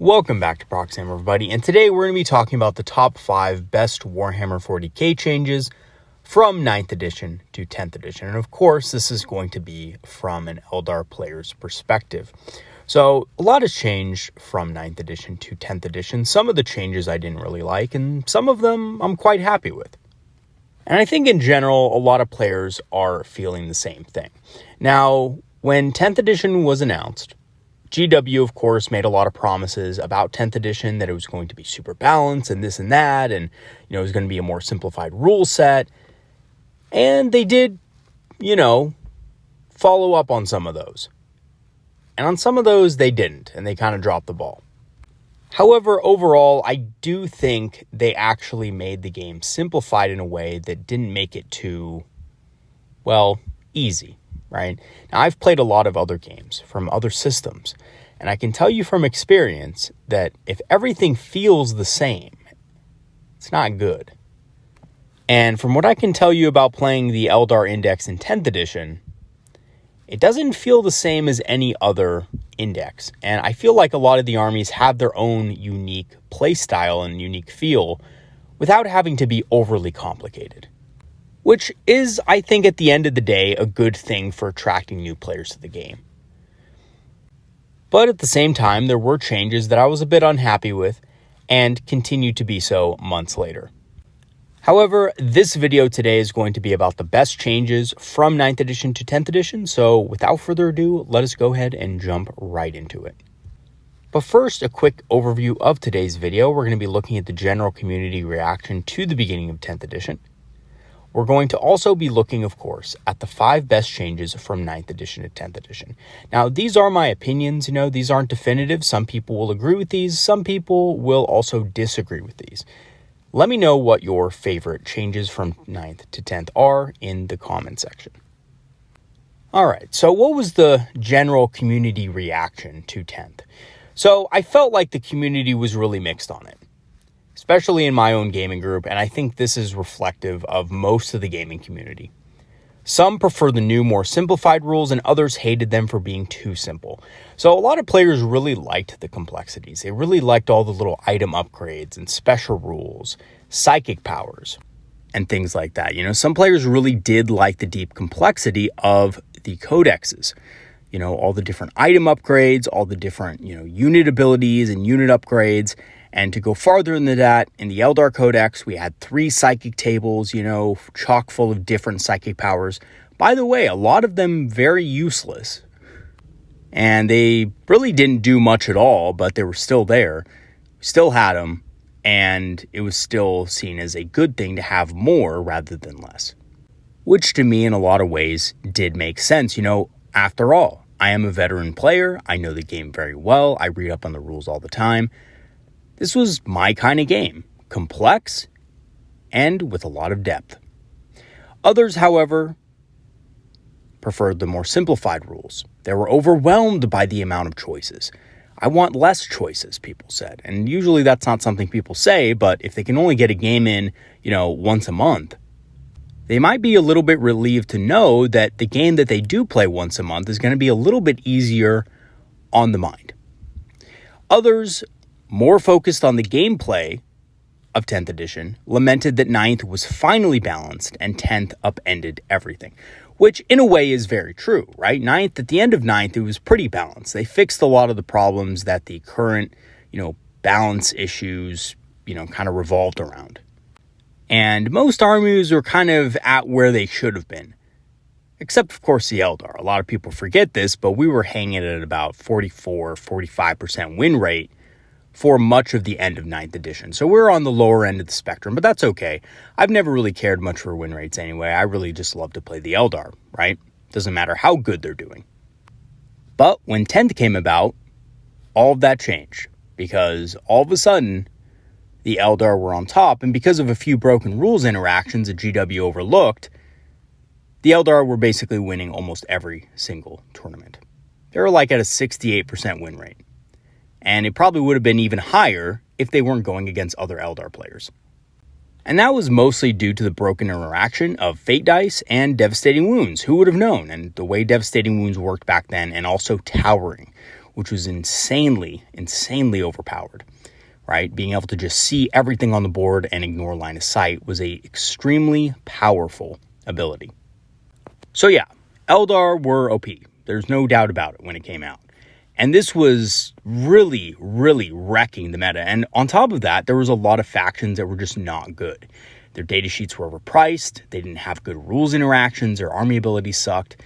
Welcome back to Proxy, everybody, and today we're going to be talking about the top 5 best Warhammer 40k changes from 9th edition to 10th edition. And of course, this is going to be from an Eldar player's perspective. So a lot has changed from 9th edition to 10th edition. Some of the changes I didn't really like, and some of them I'm quite happy with. And I think in general, a lot of players are feeling the same thing. Now, when 10th edition was announced, GW, of course, made a lot of promises about 10th edition, that it was going to be super balanced and this and that, and, it was going to be a more simplified rule set. And they did, follow up on some of those. And on some of those, they didn't, and they kind of dropped the ball. However, overall, I do think they actually made the game simplified in a way that didn't make it too, easy. Right? Now, I've played a lot of other games from other systems, and I can tell you from experience that if everything feels the same, it's not good. And from what I can tell you about playing the Eldar Index in 10th edition, it doesn't feel the same as any other index. And I feel like a lot of the armies have their own unique play style and unique feel without having to be overly complicated. Which is, I think, at the end of the day, a good thing for attracting new players to the game. But at the same time, there were changes that I was a bit unhappy with, and continue to be so months later. However, this video today is going to be about the best changes from 9th edition to 10th edition, so without further ado, let us go ahead and jump right into it. But first, a quick overview of today's video. We're going to be looking at the general community reaction to the beginning of 10th edition. We're going to also be looking, of course, at the 5 best changes from 9th edition to 10th edition. Now, these are my opinions, these aren't definitive. Some people will agree with these. Some people will also disagree with these. Let me know what your favorite changes from 9th to 10th are in the comment section. All right, so what was the general community reaction to 10th? So I felt like the community was really mixed on it, especially in my own gaming group, and I think this is reflective of most of the gaming community. Some prefer the new, more simplified rules, and others hated them for being too simple. So a lot of players really liked the complexities. They really liked all the little item upgrades and special rules, psychic powers, and things like that. Some players really did like the deep complexity of the codexes. All the different item upgrades, all the different, unit abilities and unit upgrades. And to go farther into that, in the Eldar Codex, we had 3 psychic tables, chock full of different psychic powers. By the way, a lot of them very useless. And they really didn't do much at all, but they were still there. We still had them, and it was still seen as a good thing to have more rather than less. Which to me, in a lot of ways, did make sense. After all, I am a veteran player. I know the game very well. I read up on the rules all the time. This was my kind of game, complex and with a lot of depth. Others, however, preferred the more simplified rules. They were overwhelmed by the amount of choices. I want less choices, people said. And usually that's not something people say, but if they can only get a game in, once a month, they might be a little bit relieved to know that the game that they do play once a month is going to be a little bit easier on the mind. Others, more focused on the gameplay of 10th edition, lamented that 9th was finally balanced and 10th upended everything, which in a way is very true, right? 9th, at the end of 9th, it was pretty balanced. They fixed a lot of the problems that the current, balance issues, kind of revolved around. And most armies were kind of at where they should have been, except, of course, the Eldar. A lot of people forget this, but we were hanging at about 44-45% win rate for much of the end of 9th edition. So we're on the lower end of the spectrum, but that's okay. I've never really cared much for win rates anyway. I really just love to play the Eldar, right? Doesn't matter how good they're doing. But when 10th came about, all of that changed, because all of a sudden, the Eldar were on top, and because of a few broken rules interactions that GW overlooked, the Eldar were basically winning almost every single tournament. They were like at a 68% win rate. And it probably would have been even higher if they weren't going against other Eldar players. And that was mostly due to the broken interaction of Fate Dice and Devastating Wounds. Who would have known? And the way Devastating Wounds worked back then, and also Towering, which was insanely overpowered, right? Being able to just see everything on the board and ignore line of sight was a extremely powerful ability. So yeah, Eldar were OP. There's no doubt about it when it came out. And this was really wrecking the meta. And on top of that, there was a lot of factions that were just not good. Their datasheets were overpriced, they didn't have good rules interactions, their army abilities sucked,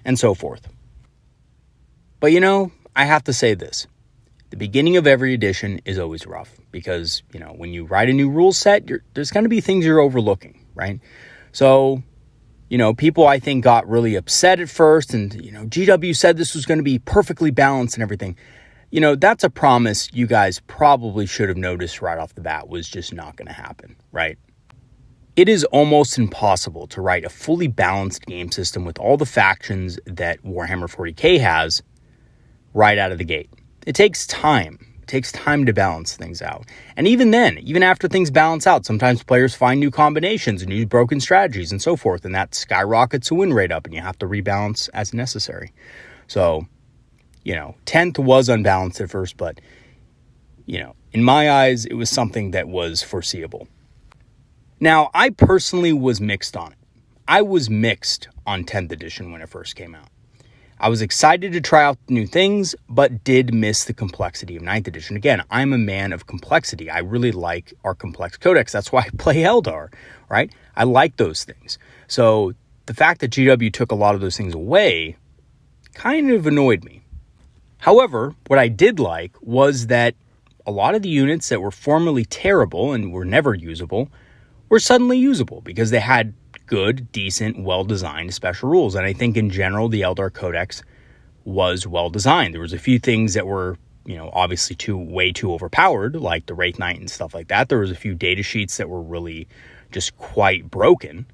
and so forth. But you know, I have to say this. The beginning of every edition is always rough because, you know, when you write a new rule set, there's going to be things you're overlooking, right? So, you know, people I think got really upset at first and, you know, GW said this was going to be perfectly balanced and everything. You know, that's a promise you guys probably should have noticed right off the bat was just not going to happen, right? It is almost impossible to write a fully balanced game system with all the factions that Warhammer 40k has right out of the gate. It takes time. It takes time to balance things out. And even then, even after things balance out, sometimes players find new combinations and new broken strategies and so forth, and that skyrockets the win rate up and you have to rebalance as necessary. So, you know, 10th was unbalanced at first, but, you know, in my eyes, it was something that was foreseeable. Now, I personally was mixed on it. I was mixed on 10th edition when it first came out. I was excited to try out new things, but did miss the complexity of 9th edition. Again, I'm a man of complexity. I really like our complex codex. That's why I play Eldar, right? I like those things. So the fact that GW took a lot of those things away kind of annoyed me. However, what I did like was that a lot of the units that were formerly terrible and were never usable were suddenly usable because they had good, decent, well-designed special rules. And I think in general, the Eldar Codex was well-designed. There was a few things that were, you know, obviously way too overpowered, like the Wraith Knight and stuff like that. There was a few data sheets that were really just quite broken.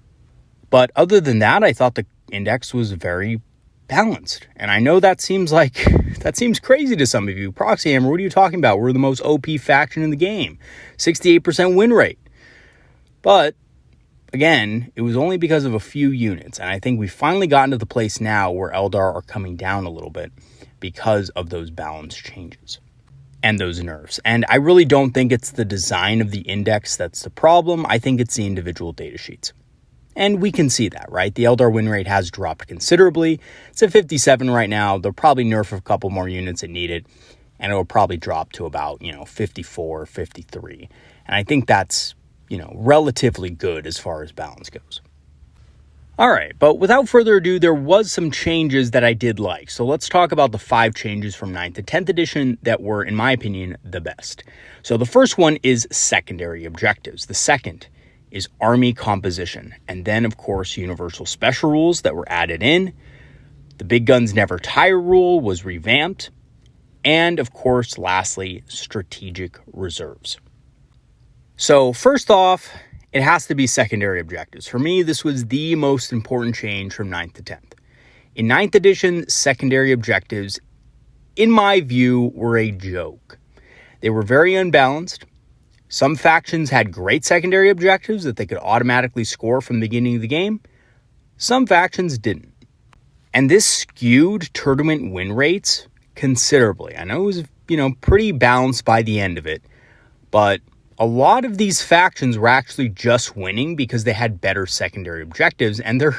But other than that, I thought the index was very balanced. And I know that seems crazy to some of you. Proxy Hammer, what are you talking about? We're the most OP faction in the game. 68% win rate. But again, it was only because of a few units, and I think we've finally gotten to the place now where Eldar are coming down a little bit because of those balance changes and those nerfs. And I really don't think it's the design of the index that's the problem. I think it's the individual data sheets. And we can see that, right? The Eldar win rate has dropped considerably. It's at 57 right now. They'll probably nerf a couple more units that need it, and it will probably drop to about, 54, 53. And I think that's, relatively good as far as balance goes. All right, but without further ado, there was some changes that I did like. So let's talk about the 5 changes from 9th to 10th edition that were, in my opinion, the best. So the first one is secondary objectives. The second is army composition. And then, of course, universal special rules that were added in. The big guns never tire rule was revamped. And, of course, lastly, strategic reserves. So first off, it has to be secondary objectives. For me, this was the most important change from 9th to 10th. In 9th edition, secondary objectives, in my view, were a joke. They were very unbalanced. Some factions had great secondary objectives that they could automatically score from the beginning of the game. Some factions didn't. And this skewed tournament win rates considerably. I know it was, pretty balanced by the end of it, but a lot of these factions were actually just winning because they had better secondary objectives and their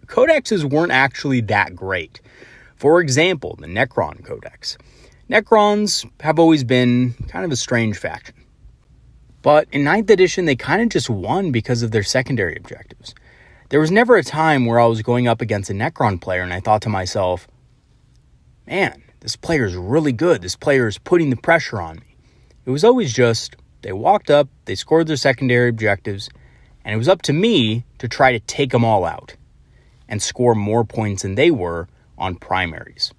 codexes weren't actually that great. For example, the Necron codex. Necrons have always been kind of a strange faction. But in 9th edition, they kind of just won because of their secondary objectives. There was never a time where I was going up against a Necron player and I thought to myself, man, this player is really good. This player is putting the pressure on me. It was always just, they walked up, they scored their secondary objectives, and it was up to me to try to take them all out and score more points than they were on primaries.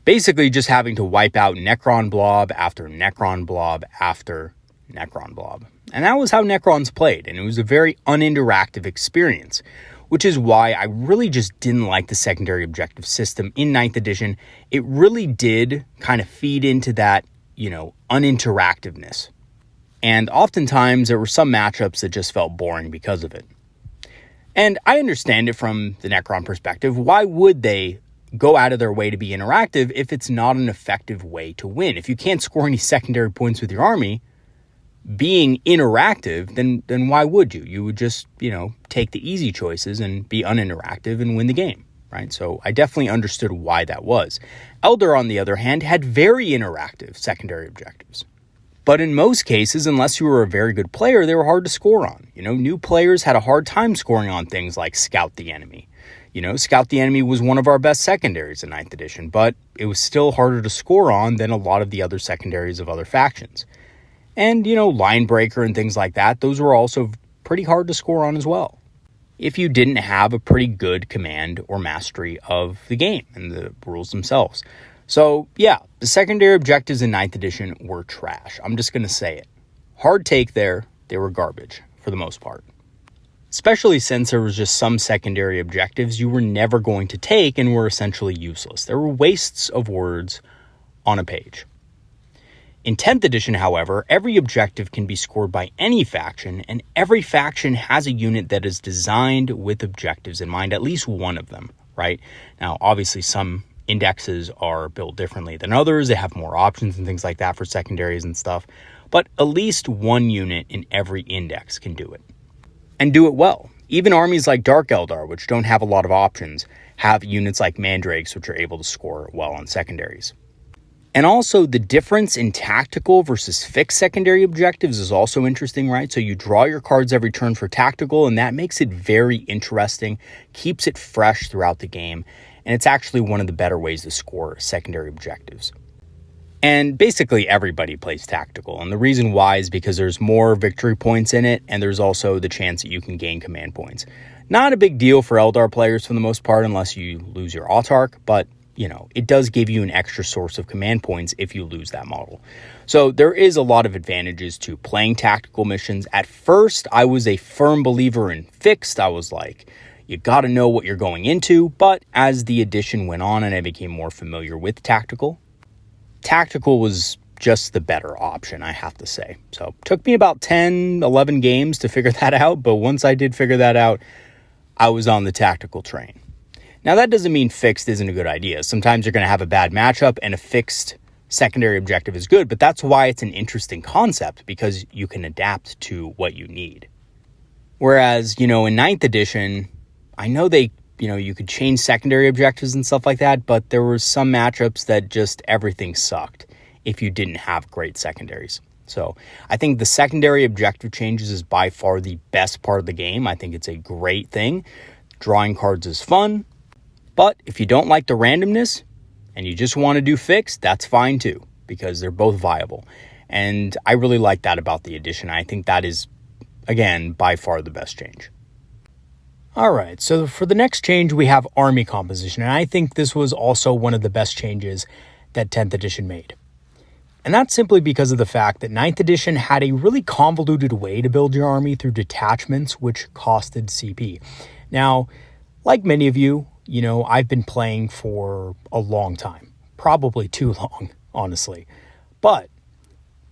Basically just having to wipe out Necron blob after Necron blob after Necron blob. And that was how Necrons played, and it was a very uninteractive experience, which is why I really just didn't like the secondary objective system in 9th edition. It really did kind of feed into that, uninteractiveness. And oftentimes there were some matchups that just felt boring because of it. And I understand it from the Necron perspective. Why would they, go out of their way to be interactive if it's not an effective way to win. If you can't score any secondary points with your army, being interactive, then why would you? You would just, take the easy choices and be uninteractive and win the game, right? So I definitely understood why that was. Eldar, on the other hand, had very interactive secondary objectives. But in most cases, unless you were a very good player, they were hard to score on. New players had a hard time scoring on things like Scout the Enemy. Scout the Enemy was one of our best secondaries in 9th edition, but it was still harder to score on than a lot of the other secondaries of other factions. And, Line Breaker and things like that, those were also pretty hard to score on as well, if you didn't have a pretty good command or mastery of the game and the rules themselves. So, yeah, the secondary objectives in 9th edition were trash. I'm just going to say it. Hard take there, they were garbage for the most part. Especially since there was just some secondary objectives you were never going to take and were essentially useless. There were wastes of words on a page. In 10th edition, however, every objective can be scored by any faction, and every faction has a unit that is designed with objectives in mind, at least one of them, right? Now, obviously, some indexes are built differently than others. They have more options and things like that for secondaries and stuff, but at least one unit in every index can do it. And do it well. Even armies like Dark Eldar, which don't have a lot of options, have units like Mandrakes, which are able to score well on secondaries. And also, the difference in tactical versus fixed secondary objectives is also interesting, right? So you draw your cards every turn for tactical, and that makes it very interesting, keeps it fresh throughout the game, and it's actually one of the better ways to score secondary objectives. And basically everybody plays tactical, and the reason why is because there's more victory points in it, and there's also the chance that you can gain command points. Not a big deal for Eldar players for the most part, unless you lose your Autarch, but it does give you an extra source of command points if you lose that model. So there is a lot of advantages to playing tactical missions. At first, I was a firm believer in fixed. I was like, you got to know what you're going into. But as the edition went on and I became more familiar with tactical was just the better option, I have to say. So it took me about 10, 11 games to figure that out. But once I did figure that out, I was on the tactical train. Now, that doesn't mean fixed isn't a good idea. Sometimes you're going to have a bad matchup and a fixed secondary objective is good, but that's why it's an interesting concept, because you can adapt to what you need. Whereas, in 9th edition, I know you could change secondary objectives and stuff like that, but there were some matchups that just everything sucked if you didn't have great secondaries. So I think the secondary objective changes is by far the best part of the game. I think it's a great thing. Drawing cards is fun. But if you don't like the randomness and you just want to do fixed, that's fine too, because they're both viable. And I really like that about the edition. I think that is, again, by far the best change. All right, so for the next change, we have army composition. And I think this was also one of the best changes that 10th edition made. And that's simply because of the fact that 9th edition had a really convoluted way to build your army through detachments, which costed CP. Now, like many of you, I've been playing for a long time, probably too long, honestly. But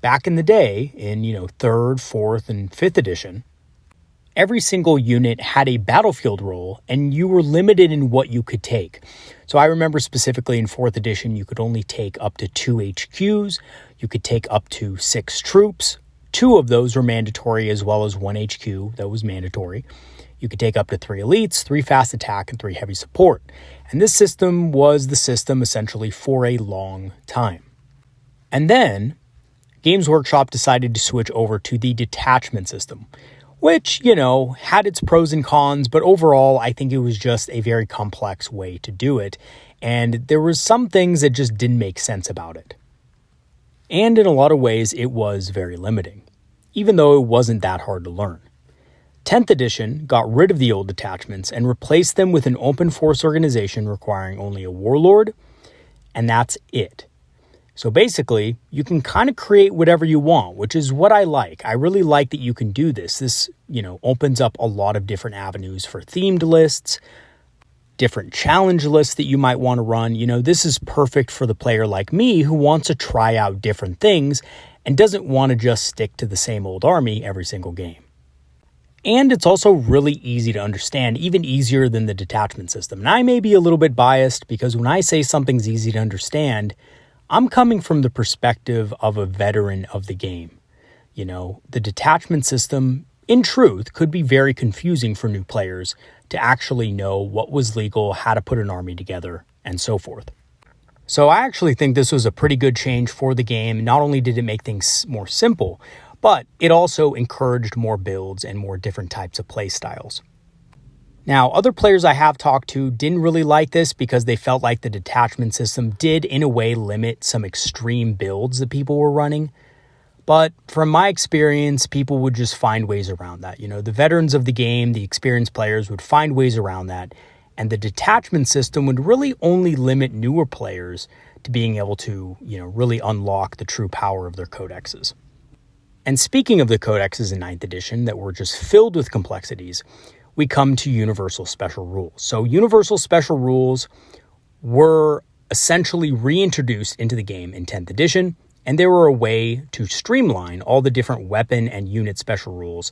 back in the day, in, 3rd, 4th, and 5th edition, every single unit had a battlefield role, and you were limited in what you could take. So I remember specifically in 4th edition, you could only take up to 2 HQs. You could take up to 6 troops. 2 of those were mandatory, as well as 1 HQ that was mandatory. You could take up to 3 elites, 3 fast attack, and 3 heavy support. And this system was the system essentially for a long time. And then Games Workshop decided to switch over to the detachment system, which, had its pros and cons, but overall, I think it was just a very complex way to do it. And there were some things that just didn't make sense about it. And in a lot of ways, it was very limiting, even though it wasn't that hard to learn. 10th edition got rid of the old detachments and replaced them with an open force organization requiring only a warlord, and that's it. So basically, you can kind of create whatever you want, which is what I like. I really like that you can do this. This, opens up a lot of different avenues for themed lists, different challenge lists that you might want to run. This is perfect for the player like me who wants to try out different things and doesn't want to just stick to the same old army every single game. And it's also really easy to understand, even easier than the detachment system. And I may be a little bit biased because when I say something's easy to understand, I'm coming from the perspective of a veteran of the game. You know, the detachment system, in truth, could be very confusing for new players to actually know what was legal, how to put an army together, and so forth. So I actually think this was a pretty good change for the game. Not only did it make things more simple, but it also encouraged more builds and more different types of play styles. Now, other players I have talked to didn't really like this because they felt like the detachment system did in a way limit some extreme builds that people were running. But from my experience, people would just find ways around that. You know, the veterans of the game, the experienced players would find ways around that. And the detachment system would really only limit newer players to being able to, really unlock the true power of their codexes. And speaking of the codexes in 9th edition that were just filled with complexities, we come to universal special rules. So universal special rules were essentially reintroduced into the game in 10th edition, and they were a way to streamline all the different weapon and unit special rules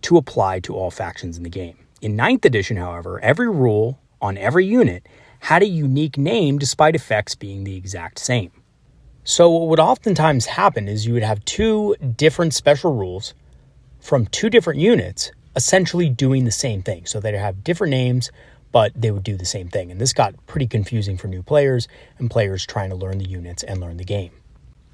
to apply to all factions in the game. In 9th edition, however, every rule on every unit had a unique name despite effects being the exact same. So what would oftentimes happen is you would have two different special rules from two different units essentially doing the same thing. So they'd have different names, but they would do the same thing. And this got pretty confusing for new players and players trying to learn the units and learn the game.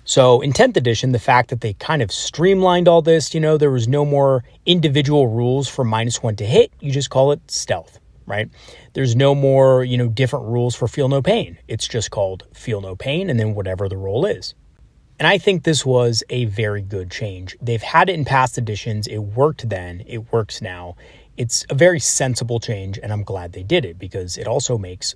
So in 10th edition, the fact that they kind of streamlined all this, there was no more individual rules for -1 to hit. You just call it stealth, right? There's no more, different rules for feel no pain. It's just called feel no pain and then whatever the roll is. And I think this was a very good change. They've had it in past editions. It worked then. It works now. It's a very sensible change, and I'm glad they did it because it also makes,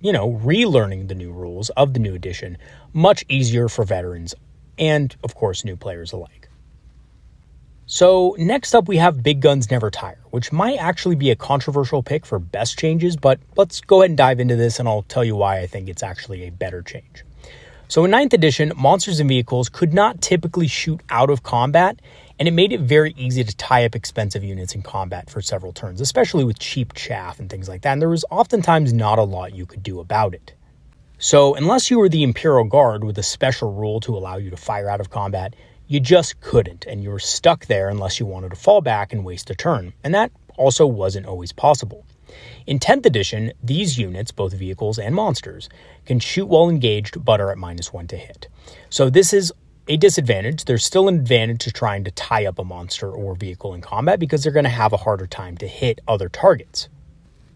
relearning the new rules of the new edition much easier for veterans and, of course, new players alike. So next up, we have Big Guns Never Tire, which might actually be a controversial pick for best changes, but let's go ahead and dive into this and I'll tell you why I think it's actually a better change. So in 9th edition, monsters and vehicles could not typically shoot out of combat, and it made it very easy to tie up expensive units in combat for several turns, especially with cheap chaff and things like that, and there was oftentimes not a lot you could do about it. So unless you were the Imperial Guard with a special rule to allow you to fire out of combat, you just couldn't, and you were stuck there unless you wanted to fall back and waste a turn, and that also wasn't always possible. In 10th edition, these units, both vehicles and monsters, can shoot while engaged but are at -1 to hit. So this is a disadvantage. There's still an advantage to trying to tie up a monster or vehicle in combat because they're going to have a harder time to hit other targets.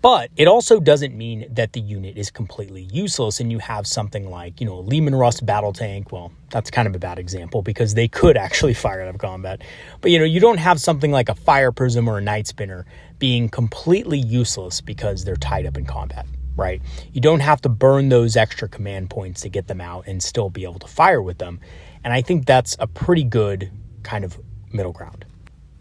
But it also doesn't mean that the unit is completely useless and you have something like, a Lehman Russ battle tank. Well, that's kind of a bad example because they could actually fire out of combat. But, you don't have something like a Fire Prism or a Night Spinner being completely useless because they're tied up in combat, right? You don't have to burn those extra command points to get them out and still be able to fire with them. And I think that's a pretty good kind of middle ground.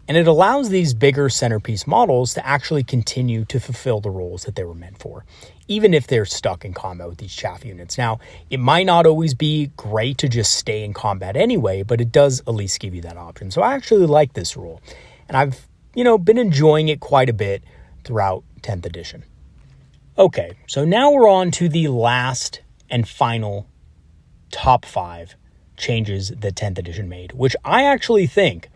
And it allows these bigger centerpiece models to actually continue to fulfill the roles that they were meant for, even if they're stuck in combat with these chaff units. Now, it might not always be great to just stay in combat anyway, but it does at least give you that option. So I actually like this rule, and I've, been enjoying it quite a bit throughout 10th edition. Okay, so now we're on to the last and final top 5 changes that 10th edition made, which I actually think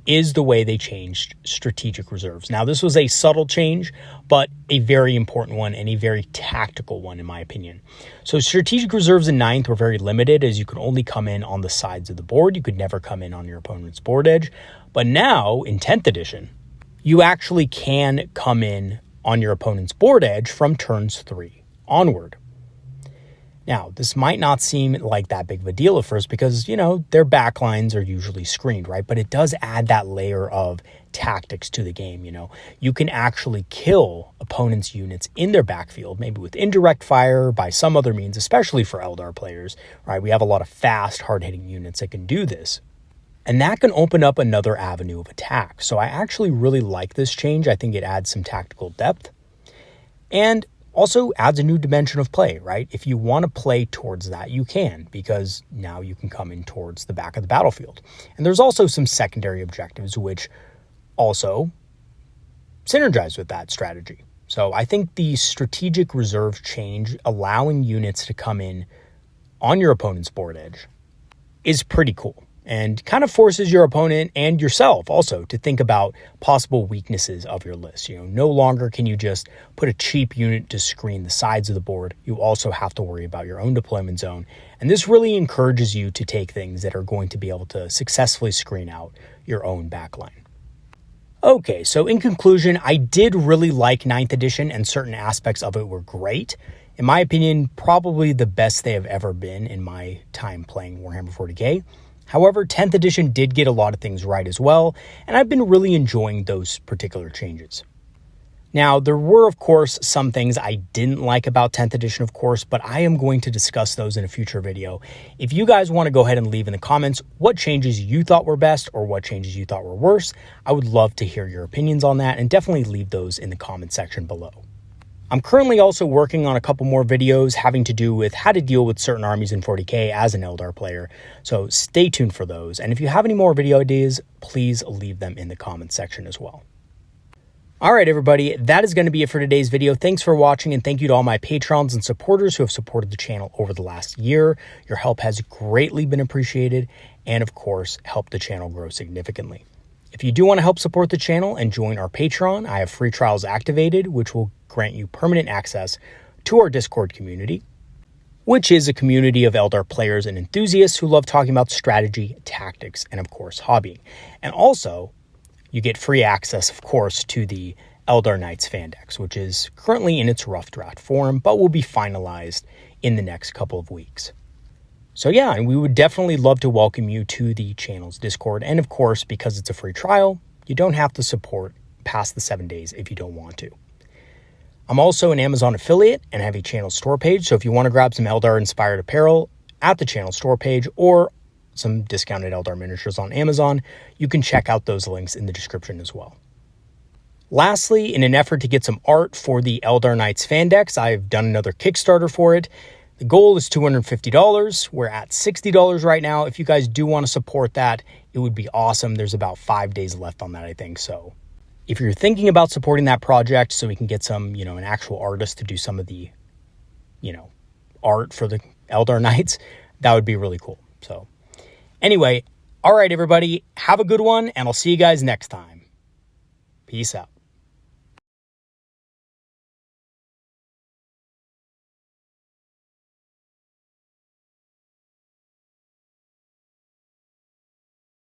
is the way they changed strategic reserves. Now, this was a subtle change, but a very important one and a very tactical one, in my opinion. So strategic reserves in 9th were very limited, as you could only come in on the sides of the board. You could never come in on your opponent's board edge. But now, in 10th edition, you actually can come in on your opponent's board edge from turns 3 onward. Now, this might not seem like that big of a deal at first because, their backlines are usually screened, right? But it does add that layer of tactics to the game, You can actually kill opponents' units in their backfield, maybe with indirect fire, by some other means, especially for Eldar players, right? We have a lot of fast, hard-hitting units that can do this. And that can open up another avenue of attack. So I actually really like this change. I think it adds some tactical depth. And also adds a new dimension of play, right? If you want to play towards that, you can, because now you can come in towards the back of the battlefield. And there's also some secondary objectives, which also synergize with that strategy. So I think the strategic reserve change, allowing units to come in on your opponent's board edge, is pretty cool and kind of forces your opponent and yourself also to think about possible weaknesses of your list. No longer can you just put a cheap unit to screen the sides of the board. You also have to worry about your own deployment zone. And this really encourages you to take things that are going to be able to successfully screen out your own backline. Okay, so in conclusion, I did really like 9th edition and certain aspects of it were great. In my opinion, probably the best they have ever been in my time playing Warhammer 40k. However, 10th edition did get a lot of things right as well, and I've been really enjoying those particular changes. Now, there were, of course, some things I didn't like about 10th edition, of course, but I am going to discuss those in a future video. If you guys want to go ahead and leave in the comments what changes you thought were best or what changes you thought were worse, I would love to hear your opinions on that, and definitely leave those in the comment section below. I'm currently also working on a couple more videos having to do with how to deal with certain armies in 40k as an Eldar player, so stay tuned for those. And if you have any more video ideas, please leave them in the comment section as well. All right, everybody, that is going to be it for today's video. Thanks for watching, and thank you to all my patrons and supporters who have supported the channel over the last year. Your help has greatly been appreciated and, of course, helped the channel grow significantly. If you do want to help support the channel and join our Patreon, I have free trials activated, which will grant you permanent access to our Discord community, which is a community of Eldar players and enthusiasts who love talking about strategy, tactics, and of course, hobbying. And also, you get free access, of course, to the Eldar Knights fan decks, which is currently in its rough draft form, but will be finalized in the next couple of weeks. So yeah, and we would definitely love to welcome you to the channel's Discord. And of course, because it's a free trial, you don't have to support past the 7 days if you don't want to. I'm also an Amazon affiliate and have a channel store page. So if you want to grab some Eldar inspired apparel at the channel store page or some discounted Eldar miniatures on Amazon, you can check out those links in the description as well. Lastly, in an effort to get some art for the Eldar Knights fan decks, I've done another Kickstarter for it. The goal is $250. We're at $60 right now. If you guys do want to support that, it would be awesome. There's about 5 days left on that, I think. So if you're thinking about supporting that project so we can get some, an actual artist to do some of the, art for the Eldar Knights, that would be really cool. So anyway, all right, everybody, have a good one, and I'll see you guys next time. Peace out.